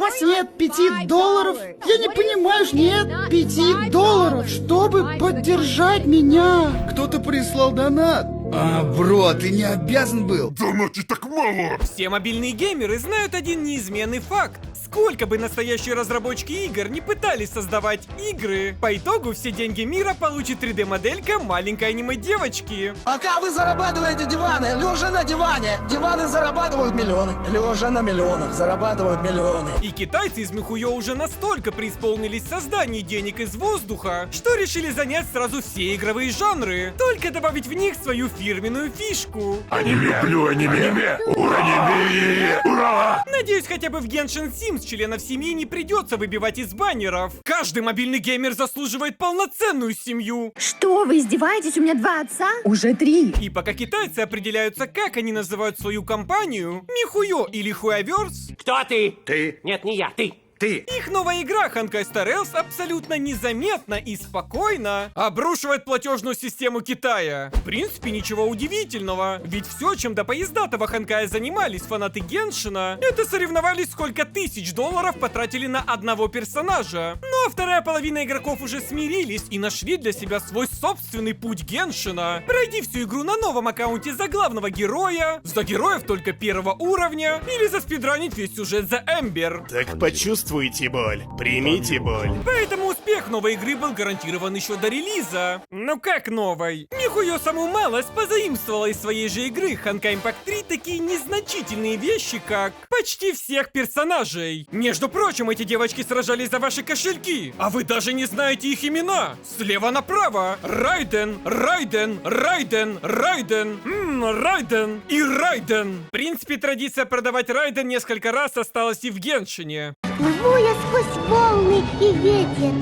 вас нет $5? Я не понимаю, нет $5, чтобы поддержать меня. Кто-то прислал донат. А, бро, ты не обязан был. Донати так мало! Все мобильные геймеры знают один неизменный факт. Сколько бы настоящие разработчики игр не пытались создавать игры, по итогу все деньги мира получит 3D-моделька маленькой аниме-девочки. Пока вы зарабатываете диваны, лежа на диване, диваны зарабатывают миллионы. Лежа на миллионах зарабатывают миллионы. И китайцы из Михуё уже настолько преисполнились в создании денег из воздуха, что решили занять сразу все игровые жанры, только добавить в них свою фирменную фишку. Аниме! Люблю аниме! Аниме! Ура! Надеюсь, хотя бы в Genshin Sims членов семьи не придется выбивать из баннеров. Каждый мобильный геймер заслуживает полноценную семью. Что, вы издеваетесь? У меня 2 отца? Уже 3. И пока китайцы определяются, как они называют свою компанию, Михуё или Хуаверс, Кто ты? Ты. Нет, не я, ты. их новая игра Honkai Star Rails абсолютно незаметно и спокойно обрушивает платежную систему Китая. В принципе, ничего удивительного, ведь все, чем до поездатого Ханкая занимались фанаты Геншина, это соревновались, сколько $1000 потратили на одного персонажа. Ну а вторая половина игроков уже смирились и нашли для себя свой собственный путь Геншина. Пройди всю игру на новом аккаунте за главного героя, за героев только 1-го уровня, или заспидранить весь сюжет за Эмбер. Так почувствуйте боль, примите боль. Поэтому успех новой игры был гарантирован еще до релиза. Ну как новой? Михуё саму малость позаимствовала из своей же игры Honkai Impact 3 такие незначительные вещи, как почти всех персонажей. Между прочим, эти девочки сражались за ваши кошельки, а вы даже не знаете их имена. Слева направо Райден, Райден, Райден, Райден, Райден и Райден. В принципе, традиция продавать Райден несколько раз осталась и в Геншине. Плыву я сквозь волны и ветер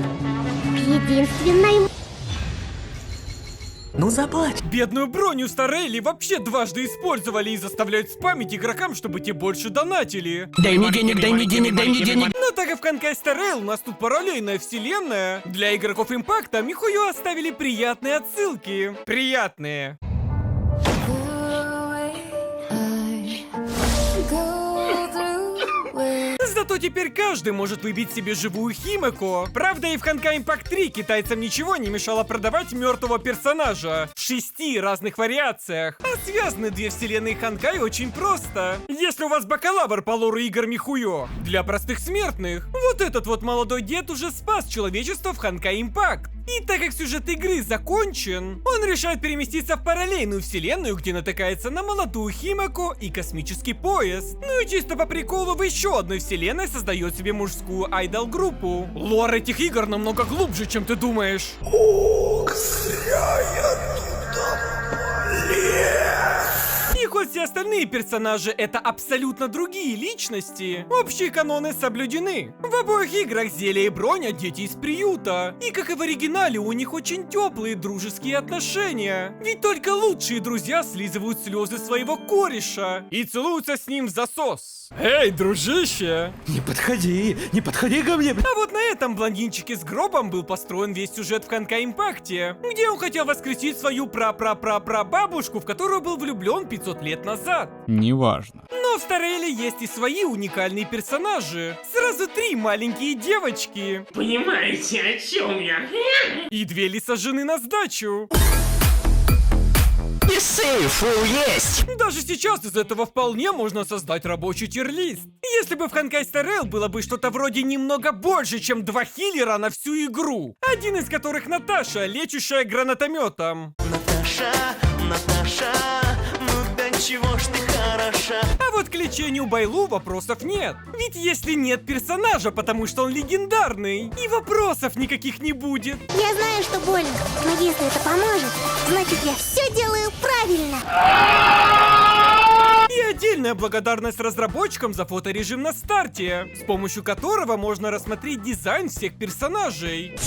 к единственной... Ну заплачь. Бедную броню Старелли вообще дважды использовали и заставляют спамить игрокам, чтобы те больше донатили. Дай мне денег, дай мне денег, дай мне денег. Но так как в Honkai Star Rail у нас тут параллельная вселенная, для игроков Импакта Михуё оставили приятные отсылки. Приятные. Зато теперь каждый может выбить себе живую Химеко. Правда, и в Honkai Impact 3 китайцам ничего не мешало продавать мертвого персонажа в 6 разных вариациях. А связаны две вселенные Honkai очень просто. Если у вас бакалавр по лору игр Михуё, для простых смертных, вот этот вот молодой дед уже спас человечество в Honkai Impact. И так как сюжет игры закончен, он решает переместиться в параллельную вселенную, где натыкается на молодую Химеко и космический поезд. Ну и чисто по приколу в еще одной вселенной создает себе мужскую айдол-группу. Лор этих игр намного глубже, чем ты думаешь. Ох, зря я туда полез. И хоть все остальные персонажи это абсолютно другие личности, общие каноны соблюдены. В обоих играх Зелья и Броня дети из приюта. И как и в оригинале, у них очень теплые дружеские отношения. Ведь только лучшие друзья слизывают слезы своего кореша и целуются с ним в засос. Эй, дружище! Не подходи ко мне. А вот на этом блондинчике с гробом был построен весь сюжет в Honkai Impact, где он хотел воскресить свою пра-пра-пра-пра-бабушку, в которую был влюблен 500 лет назад. Неважно. Но в Стареле есть и свои уникальные персонажи. Сразу 3 маленькие девочки. Понимаете, о чем я? И 2 лисожены на сдачу. И сейфу есть. Даже сейчас из этого вполне можно создать рабочий тир-лист. Если бы в Honkai Star Rail было бы что-то вроде немного больше, чем 2 хиллера на всю игру. Один из которых Наташа, лечущая гранатометом. Наташа, ну до чего ж ты хороша. А вот к лечению Байлу вопросов нет. Ведь если нет персонажа, потому что он легендарный, и вопросов никаких не будет. Я знаю, что больно, но если это поможет, значит я все делаю правильно. И отдельная благодарность разработчикам за фоторежим на старте, с помощью которого можно рассмотреть дизайн всех персонажей.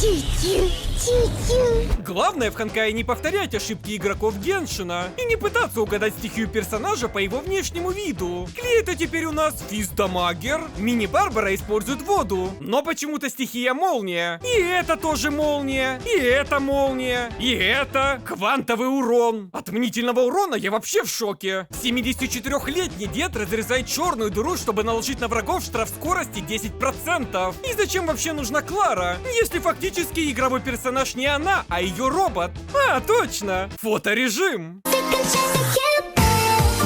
Главное в Ханкае не повторять ошибки игроков Геншина и не пытаться угадать стихию персонажа по его внешнему виду. Клей-то теперь у нас фист-дамагер, мини-барбара использует воду, но почему-то стихия молния. И это тоже молния, и это молния, и это квантовый урон. От мнительного урона я вообще в шоке. 74 80-летний дед разрезает черную дыру, чтобы наложить на врагов штраф скорости 10%. И зачем вообще нужна Клара, если фактически игровой персонаж не она, а ее робот? А, точно! Фоторежим!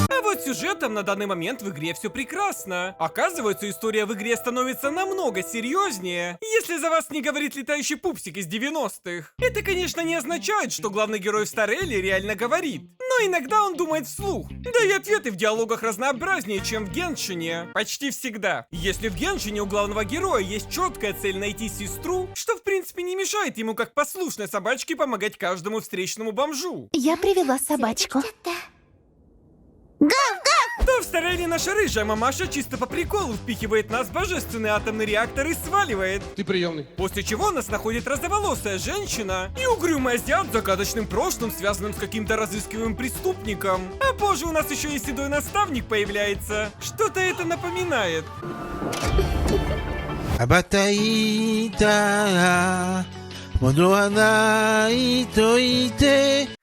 А вот с сюжетом на данный момент в игре все прекрасно. Оказывается, история в игре становится намного серьезнее, если за вас не говорит летающий пупсик из 90-х. Это, конечно, не означает, что главный герой в Старелле реально говорит, но иногда он думает вслух. Да и ответы в диалогах разнообразнее, чем в Геншине. Почти всегда. Если в Геншине у главного героя есть четкая цель найти сестру, что в принципе не мешает ему как послушной собачке помогать каждому встречному бомжу. Я привела собачку. То в Старелле наша рыжая мамаша чисто по приколу впихивает нас в божественный атомный реактор и сваливает. Ты приемный. После чего нас находит розоволосая женщина и угрюмый азиат с загадочным прошлым, связанным с каким-то разыскиваемым преступником. А позже у нас еще и седой наставник появляется. Что-то это напоминает.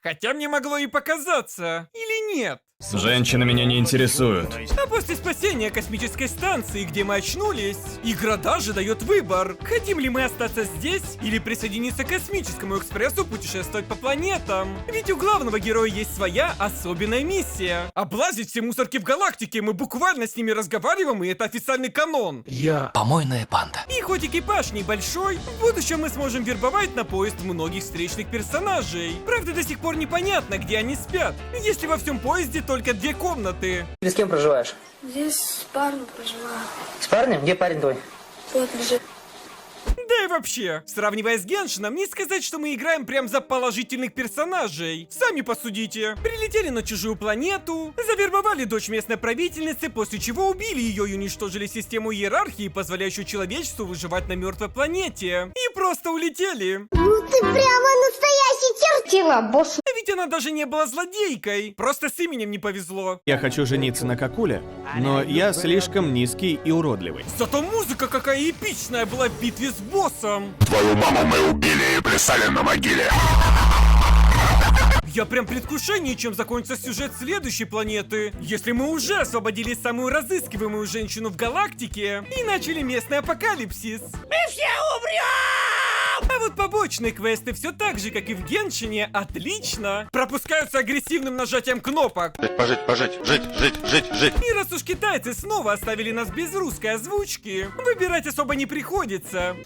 Хотя мне могло и показаться. Или нет? Женщины меня не интересуют. А после спасения космической станции, где мы очнулись, игра даже дает выбор. Хотим ли мы остаться здесь или присоединиться к космическому экспрессу путешествовать по планетам? Ведь у главного героя есть своя особенная миссия. Облазить все мусорки в галактике, мы буквально с ними разговариваем, и это официальный канон. Я помойная панда. И хоть экипаж небольшой, в будущем мы сможем вербовать на поезд многих встречных персонажей. Правда, до сих пор непонятно, где они спят, если во всем поезде только 2 комнаты. Ты с кем проживаешь? Здесь с парнем проживаю. С парнем? Где парень твой? Вот лежит. Да и вообще, сравнивая с Геншином, не сказать, что мы играем прям за положительных персонажей. Сами посудите. Прилетели на чужую планету, завербовали дочь местной правительницы, после чего убили ее и уничтожили систему иерархии, позволяющую человечеству выживать на мертвой планете. И просто улетели. Ну ты прямо настоящий чертила, босс. А ведь она даже не была злодейкой. Просто с именем не повезло. Я хочу жениться на Какуле, но я слишком низкий и уродливый. Зато музыка какая эпичная была в битве с боссом. Твою маму мы убили и плясали на могиле. Я прям в предвкушении, чем закончится сюжет следующей планеты. Если мы уже освободили самую разыскиваемую женщину в галактике и начали местный апокалипсис. Мы все умрем! А вот побочные квесты все так же, как и в Геншине, отлично пропускаются агрессивным нажатием кнопок. Жить. И раз уж китайцы снова оставили нас без русской озвучки, выбирать особо не приходится.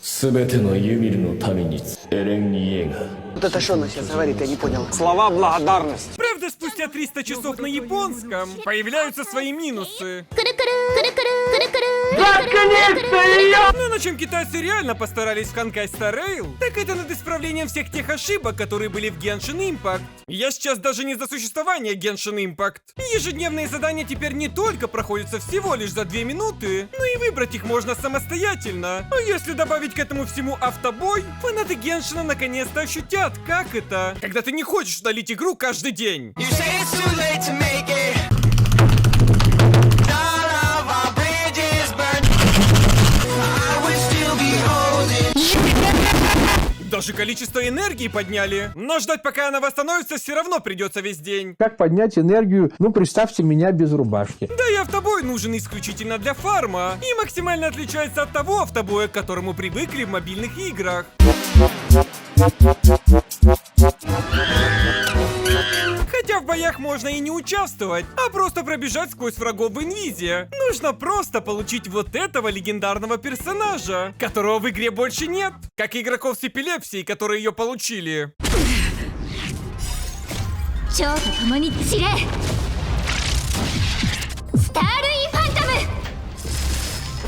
Вот это что она сейчас говорит, я не понял. Слова благодарности. Правда, спустя 300 часов на японском появляются свои минусы. Но на чем китайцы реально постарались в Honkai Star Rail, так это над исправлением всех тех ошибок, которые были в Genshin Impact. Я сейчас даже не за существование Genshin Impact. Ежедневные задания теперь не только проходятся всего лишь за 2 минуты, но и выбрать их можно самостоятельно. А если добавить к этому всему автобой, фанаты Геншина наконец-то ощутят, как это, когда ты не хочешь удалить игру каждый день. Даже количество энергии подняли. Но ждать, пока она восстановится, все равно придется весь день. Как поднять энергию? Ну, представьте меня без рубашки. Да и автобой нужен исключительно для фарма. И максимально отличается от того автобоя, к которому привыкли в мобильных играх. Хотя в боях можно и не участвовать, а просто пробежать сквозь врагов в инвизе. Нужно просто получить вот этого легендарного персонажа, которого в игре больше нет, как и игроков с эпилепсией, которые ее получили.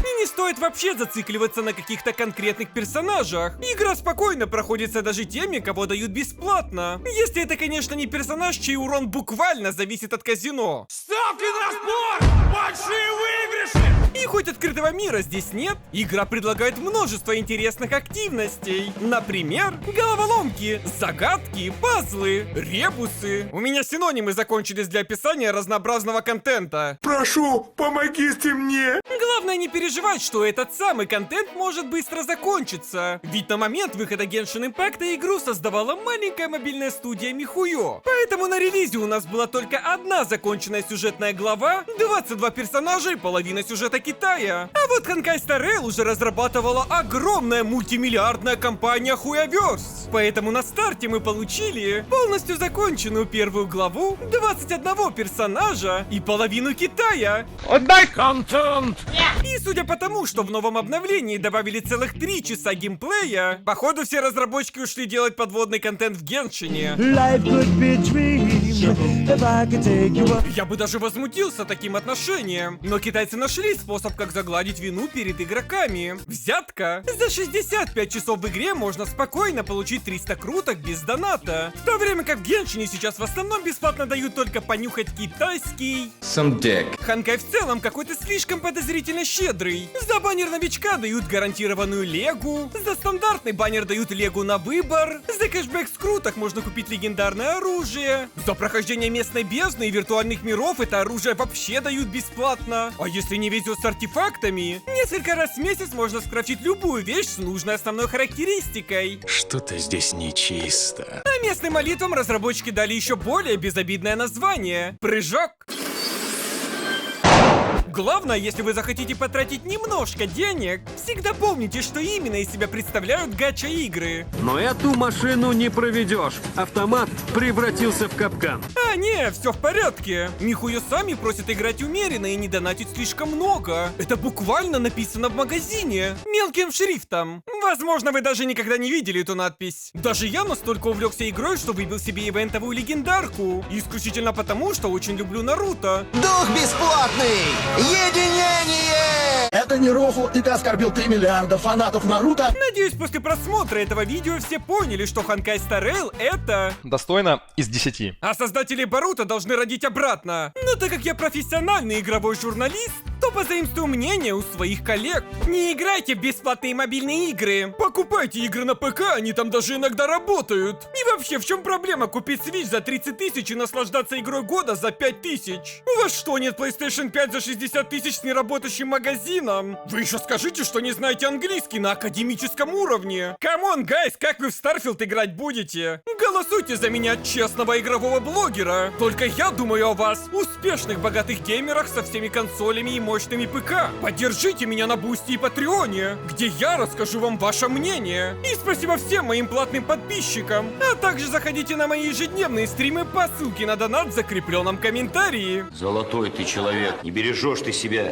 И не стоит вообще зацикливаться на каких-то конкретных персонажах. Игра спокойно проходится даже теми, кого дают бесплатно. Если это, конечно, не персонаж, чей урон буквально зависит от казино. Ставки на спорт! Большие выигрыши! И хоть открытого мира здесь нет, игра предлагает множество интересных активностей. Например, головоломки, загадки, пазлы, ребусы. У меня синонимы закончились для описания разнообразного контента. Прошу, помогите мне. Главное не переживать, что этот самый контент может быстро закончиться. Ведь на момент выхода Genshin Impact игру создавала маленькая мобильная студия Михуё. Поэтому на релизе у нас была только одна законченная сюжетная глава, 22 персонажа и половина сюжета Китая. А вот Honkai Star Rail уже разрабатывала огромная мультимиллиардная компания Huyaverse. Поэтому на старте мы получили полностью законченную первую главу, 21 персонажа и половину Китая. Отдай контент! И судя по тому, что в новом обновлении добавили целых 3 часа геймплея, походу все разработчики ушли делать подводный контент в Геншине. Я бы даже возмутился таким отношением. Но китайцы нашли способ, как загладить вину перед игроками. Взятка. За 65 часов в игре можно спокойно получить 300 круток без доната. В то время как в Геншине сейчас в основном бесплатно дают только понюхать китайский. Ханкай в целом какой-то слишком подозрительно щедрый. За баннер новичка дают гарантированную легу. За стандартный баннер дают легу на выбор. За кэшбэк с круток можно купить легендарное оружие. За прохождение местной бездны и виртуальных миров это оружие вообще дают бесплатно. А если не везет с артефактами, несколько раз в месяц можно скрафтить любую вещь с нужной основной характеристикой. Что-то здесь нечисто. А местным молитвам разработчики дали еще более безобидное название — прыжок. Главное, если вы захотите потратить немножко денег, всегда помните, что именно из себя представляют гача-игры. Но эту машину не проведешь. Автомат превратился в капкан. А, не, все в порядке. Михуё сами просят играть умеренно и не донатить слишком много. Это буквально написано в магазине, мелким шрифтом. Возможно, вы даже никогда не видели эту надпись. Даже я настолько увлекся игрой, что выбил себе ивентовую легендарку. Исключительно потому, что очень люблю Наруто. Дух бесплатный! Единение! Это не рофл, и ты оскорбил 3 миллиарда фанатов Наруто. Надеюсь, после просмотра этого видео все поняли, что Honkai Star Rail это... Достойно из 10. А создатели Боруто должны родить обратно. Но так как я профессиональный игровой журналист, то позаимствую мнение у своих коллег. Не играйте в бесплатные мобильные игры. Покупайте игры на ПК, они там даже иногда работают. И вообще, в чем проблема купить Switch за 30 тысяч и наслаждаться игрой года за 5 тысяч? У вас что, нет PlayStation 5 за 60 тысяч с неработающим магазином? Вы еще скажите, что не знаете английский на академическом уровне. Камон, гайс, как вы в Starfield играть будете? Голосуйте за меня, честного игрового блогера. Только я думаю о вас, успешных богатых геймерах со всеми консолями и мощными ПК. Поддержите меня на Бусти и Патреоне, где я расскажу вам ваше мнение. И спасибо всем моим платным подписчикам. А также заходите на мои ежедневные стримы по ссылке на донат в закрепленном комментарии. Золотой ты человек, не бережешь ты себя.